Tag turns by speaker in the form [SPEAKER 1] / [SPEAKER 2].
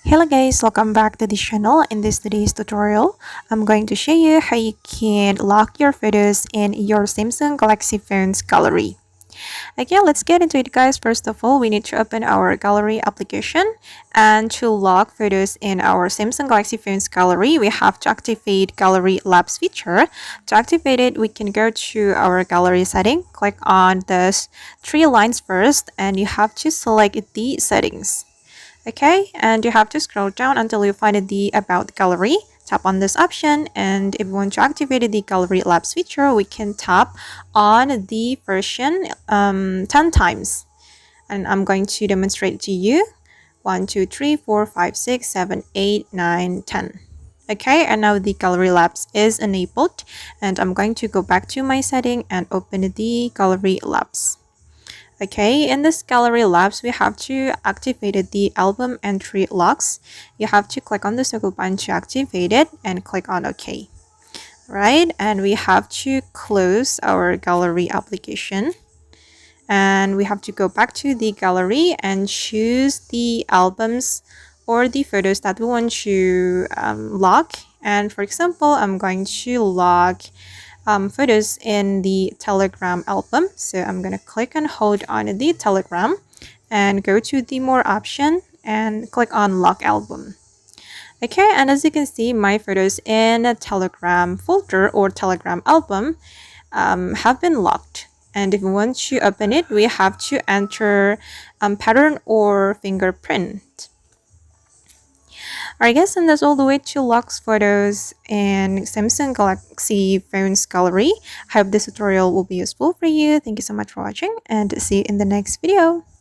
[SPEAKER 1] Hello guys, welcome back to the channel. In this today's tutorial, I'm going to show you how you can lock your photos in your Samsung Galaxy phone's gallery. Okay, let's get into it guys. First of all, we need to open our gallery application, and to lock photos in our Samsung Galaxy phone's gallery, we have to activate Gallery Labs feature. To activate it, we can go to our gallery setting, click on the three lines first, and you have to select the settings. Okay, and you have to scroll down until you find the About Gallery. Tap on this option, and if you want to activate the Gallery Labs feature, we can tap on the version 10 times. And I'm going to demonstrate to you. 1, 2, 3, 4, 5, 6, 7, 8, 9, 10. Okay, and now the Gallery Labs is enabled, and I'm going to go back to my setting and open the Gallery Labs. Okay, in this Gallery Labs, we have to activate the album entry locks. You have to click on the circle button to activate it and click on OK. Right, and we have to close our gallery application. And we have to go back to the gallery and choose the albums or the photos that we want to lock. And for example, I'm going to lock photos in the Telegram album. So I'm going to click and hold on the Telegram and go to the More option and click on Lock Album. Okay, and as you can see, my photos in a Telegram folder or Telegram album have been locked. And if we want to open it, we have to enter pattern or fingerprint. Alright guys, and that's all the way to lock photos in Samsung Galaxy phone's gallery. I hope this tutorial will be useful for you. Thank you so much for watching, and see you in the next video.